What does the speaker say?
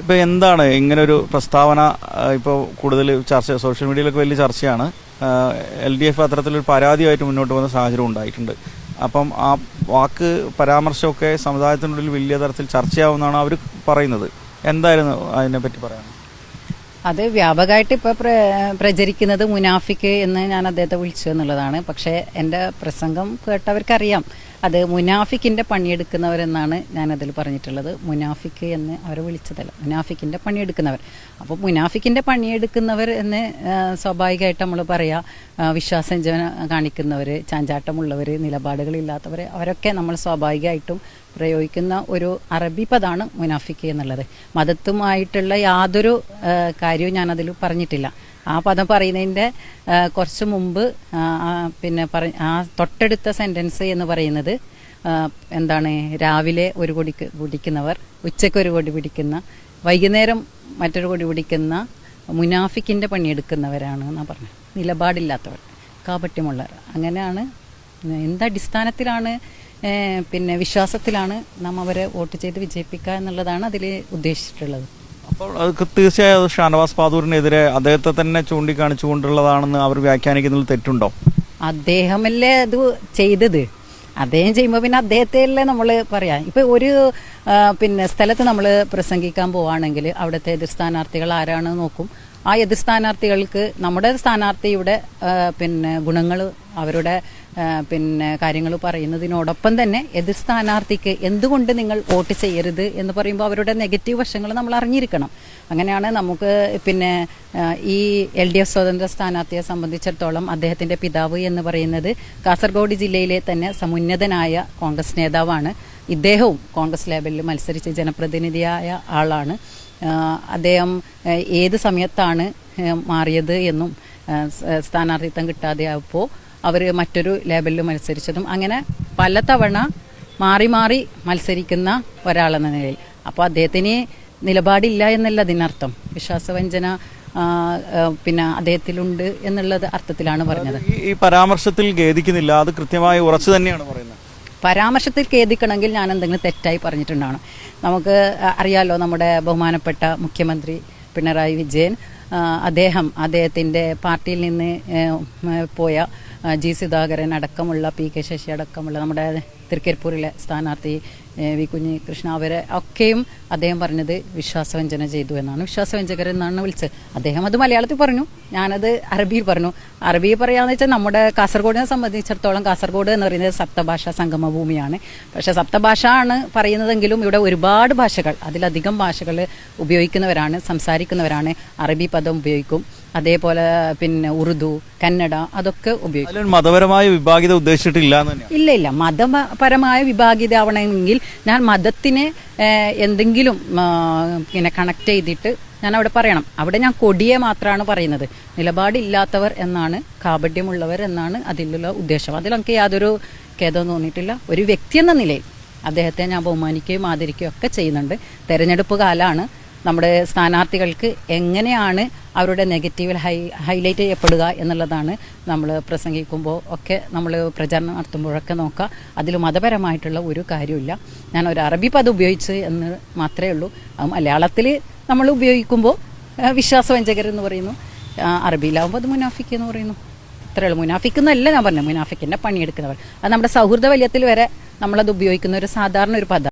ഇപ്പോൾ എന്താണ് ഇങ്ങനൊരു പ്രസ്താവന ഇപ്പോൾ കൂടുതൽ ചർച്ച സോഷ്യൽ മീഡിയയിലൊക്കെ വലിയ ചർച്ചയാണ്. LDF അത്തരത്തിലൊരു പരാതിയായിട്ട് മുന്നോട്ട് പോകുന്ന സാഹചര്യം ഉണ്ടായിട്ടുണ്ട്. അപ്പം ആ വാക്ക് പരാമർശമൊക്കെ സമുദായത്തിനുള്ളിൽ വലിയ തരത്തിൽ ചർച്ചയാവുമെന്നാണ് അവർ പറയുന്നത്. എന്തായിരുന്നു അതിനെപ്പറ്റി പറയാൻ? അത് വ്യാപകമായിട്ട് ഇപ്പോൾ പ്രചരിക്കുന്നത് മുനാഫിക്ക് എന്ന് ഞാൻ അദ്ദേഹത്തെ വിളിച്ചു എന്നുള്ളതാണ്. പക്ഷേ എൻ്റെ പ്രസംഗം കേട്ടവർക്കറിയാം അത് മുനാഫിക്കിൻ്റെ പണിയെടുക്കുന്നവരെന്നാണ് ഞാനതിൽ പറഞ്ഞിട്ടുള്ളത്. മുനാഫിക്ക് എന്ന് അവരെ വിളിച്ചതല്ല, മുനാഫിക്കിൻ്റെ പണിയെടുക്കുന്നവർ. അപ്പോൾ മുനാഫിക്കിൻ്റെ പണിയെടുക്കുന്നവർ എന്ന് സ്വാഭാവികമായിട്ട് നമ്മൾ പറയാം. വിശ്വാസം കാണിക്കുന്നവർ, ചാഞ്ചാട്ടമുള്ളവർ, നിലപാടുകളില്ലാത്തവർ, അവരൊക്കെ നമ്മൾ സ്വാഭാവികമായിട്ടും പ്രയോഗിക്കുന്ന ഒരു അറബി പദമാണ് മുനാഫിക്ക് എന്നുള്ളത്. മതത്തുമായിട്ടുള്ള യാതൊരു കാര്യവും ഞാനതിൽ പറഞ്ഞിട്ടില്ല. ആ പദം പറയുന്നതിൻ്റെ കുറച്ച് മുമ്പ് ആ തൊട്ടടുത്ത സെൻറ്റൻസ് എന്ന് പറയുന്നത് എന്താണ്, രാവിലെ ഒരു കൊടി പിടിക്കുന്നവർ, ഉച്ചയ്ക്ക് ഒരു കൊടി പിടിക്കുന്ന, വൈകുന്നേരം മറ്റൊരു കൊടി പിടിക്കുന്ന മുനാഫിക്കിൻ്റെ പണിയെടുക്കുന്നവരാണ് എന്നാണ് പറഞ്ഞത്. നിലപാടില്ലാത്തവർ, കാപട്യമുള്ളവർ. അങ്ങനെയാണ്. എന്തടിസ്ഥാനത്തിലാണ് വിശ്വാസത്തിലാണ് നാം അവരെ വോട്ട് ചെയ്ത് വിജയിപ്പിക്കുക എന്നുള്ളതാണ് അതിൽ ഉദ്ദേശിച്ചിട്ടുള്ളത്. അപ്പോൾ അത് തീർച്ചയായും അത് ഷാനവാസ് പാദൂരിനെതിരെ അദ്ദേഹത്തെ തന്നെ ചൂണ്ടിക്കാണിച്ചുകൊണ്ടുള്ളതാണെന്ന് അവർ വ്യാഖ്യാനിക്കുന്നതിൽ തെറ്റുണ്ടോ? അദ്ദേഹമല്ലേ അത് ചെയ്തത്. അദ്ദേഹം ചെയ്യുമ്പോൾ പിന്നെ അദ്ദേഹത്തെയല്ലേ നമ്മൾ പറയാം. ഇപ്പോൾ ഒരു സ്ഥലത്ത് നമ്മൾ പ്രസംഗിക്കാൻ പോവുകയാണെങ്കിൽ അവിടുത്തെ എതിർ സ്ഥാനാർത്ഥികൾ ആരാണെന്ന് നോക്കും. ആ എതിർ സ്ഥാനാർത്ഥികൾക്ക് നമ്മുടെ സ്ഥാനാർത്ഥിയുടെ ഗുണങ്ങൾ, അവരുടെ കാര്യങ്ങൾ പറയുന്നതിനോടൊപ്പം തന്നെ എതിർ സ്ഥാനാർത്ഥിക്ക് എന്തുകൊണ്ട് നിങ്ങൾ വോട്ട് ചെയ്യരുത് എന്ന് പറയുമ്പോൾ അവരുടെ നെഗറ്റീവ് വശങ്ങൾ നമ്മൾ അറിഞ്ഞിരിക്കണം. അങ്ങനെയാണ് നമുക്ക് ഈ LDF സ്വതന്ത്ര സ്ഥാനാർത്ഥിയെ സംബന്ധിച്ചിടത്തോളം അദ്ദേഹത്തിൻ്റെ പിതാവ് എന്ന് പറയുന്നത് കാസർഗോഡ് ജില്ലയിലെ തന്നെ സമുന്നതനായ കോൺഗ്രസ് നേതാവാണ്. ഇദ്ദേഹവും കോൺഗ്രസ് ലേബലിൽ മത്സരിച്ച് ജനപ്രതിനിധിയായ ആളാണ്. അദ്ദേഹം ഏത് സമയത്താണ് മാറിയത് എന്നും സ്ഥാനാർത്ഥിത്വം കിട്ടാതെയായപ്പോൾ അവർ മറ്റൊരു ലേബലിൽ മത്സരിച്ചതും, അങ്ങനെ പലതവണ മാറി മാറി മത്സരിക്കുന്ന ഒരാളെന്ന നിലയിൽ. അപ്പോൾ അദ്ദേഹത്തിന് നിലപാടില്ല എന്നല്ല അതിനർത്ഥം. വിശ്വാസവഞ്ചന അദ്ദേഹത്തിലുണ്ട് എന്നുള്ളത് അർത്ഥത്തിലാണ് പറഞ്ഞത്. ഈ പരാമർശത്തിൽ ഖേദിക്കുന്നില്ല, അത് കൃത്യമായി ഉറച്ചു തന്നെയാണ് പറയുന്നത്. പരാമർശത്തിൽ ഖേദിക്കണമെങ്കിൽ ഞാൻ എന്തെങ്കിലും തെറ്റായി പറഞ്ഞിട്ടുണ്ടാണ്. നമുക്ക് അറിയാലോ, നമ്മുടെ ബഹുമാനപ്പെട്ട മുഖ്യമന്ത്രി പിണറായി വിജയൻ അദ്ദേഹത്തിൻ്റെ പാർട്ടിയിൽ നിന്ന് പോയ G. സുധാകരൻ അടക്കമുള്ള P.K. ശശി അടക്കമുള്ള നമ്മുടെ തൃക്കരിപ്പൂരിലെ സ്ഥാനാർത്ഥി V. കുഞ്ഞികൃഷ്ണ, അവരെ ഒക്കെയും അദ്ദേഹം പറഞ്ഞത് വിശ്വാസവഞ്ചന ചെയ്തു എന്നാണ്. വിശ്വാസവഞ്ചകരെന്നാണ് വിളിച്ചത്. അദ്ദേഹം അത് മലയാളത്തിൽ പറഞ്ഞു, ഞാനത് അറബിയിൽ പറഞ്ഞു. അറബിയിൽ പറയാന്ന് വെച്ചാൽ നമ്മുടെ കാസർഗോഡിനെ സംബന്ധിച്ചിടത്തോളം കാസർഗോഡ് എന്ന് പറയുന്നത് സപ്തഭാഷാ സംഗമ ഭൂമിയാണ്. പക്ഷേ സപ്തഭാഷ ആണ് പറയുന്നതെങ്കിലും ഇവിടെ ഒരുപാട് ഭാഷകൾ, അതിലധികം ഭാഷകൾ ഉപയോഗിക്കുന്നവരാണ്, സംസാരിക്കുന്നവരാണ്. അറബി പദം ഉപയോഗിക്കും, അതേപോലെ ഉറുദു, കന്നഡ, അതൊക്കെ ഉപയോഗിക്കും. മതപരമായ വിഭാഗീയത ഉദ്ദേശിച്ചിട്ടില്ല. ഇല്ല, മതപരമായ വിഭാഗീയത ആവണമെങ്കിൽ ഞാൻ മതത്തിനെ എന്തെങ്കിലും കണക്ട് ചെയ്തിട്ട് ഞാൻ അവിടെ പറയണം. അവിടെ ഞാൻ കൊടിയെ മാത്രമാണ് പറയുന്നത്. നിലപാടില്ലാത്തവർ എന്നാണ്, കാപട്യമുള്ളവർ എന്നാണ് അതിലുള്ള ഉദ്ദേശം. അതിൽ നമുക്ക് യാതൊരു ഖേദവും തോന്നിയിട്ടില്ല. ഒരു വ്യക്തി എന്ന നിലയിൽ അദ്ദേഹത്തെ ഞാൻ ബഹുമാനിക്കുകയും ആദരിക്കുകയും ഒക്കെ ചെയ്യുന്നുണ്ട്. തെരഞ്ഞെടുപ്പ് കാലമാണ്. നമ്മുടെ സ്ഥാനാർത്ഥികൾക്ക് എങ്ങനെയാണ് അവരുടെ നെഗറ്റീവിൽ ഹൈലൈറ്റ് ചെയ്യപ്പെടുക എന്നുള്ളതാണ് നമ്മൾ പ്രസംഗിക്കുമ്പോൾ ഒക്കെ, നമ്മൾ പ്രചരണം നടത്തുമ്പോഴൊക്കെ നോക്കുക. അതിൽ മതപരമായിട്ടുള്ള ഒരു കാര്യമില്ല. ഞാനൊരു അറബി പദം ഉപയോഗിച്ച് എന്ന് മാത്രമേ ഉള്ളൂ. മലയാളത്തിൽ നമ്മൾ ഉപയോഗിക്കുമ്പോൾ വിശ്വാസവഞ്ചകരെന്ന് പറയുന്നു, അറബിയിലാവുമ്പോൾ അത് മുനാഫിക്ക് എന്ന് പറയുന്നു. ഇത്രയേ ഉള്ളൂ. മുനാഫിക്കെന്നല്ല ഞാൻ പറഞ്ഞു, മുനാഫിക്കിൻ്റെ പണിയെടുക്കുന്നവർ. അത് നമ്മുടെ സൗഹൃദ വലയത്തിൽ വരെ നമ്മളത് ഉപയോഗിക്കുന്ന ഒരു സാധാരണ ഒരു പദം.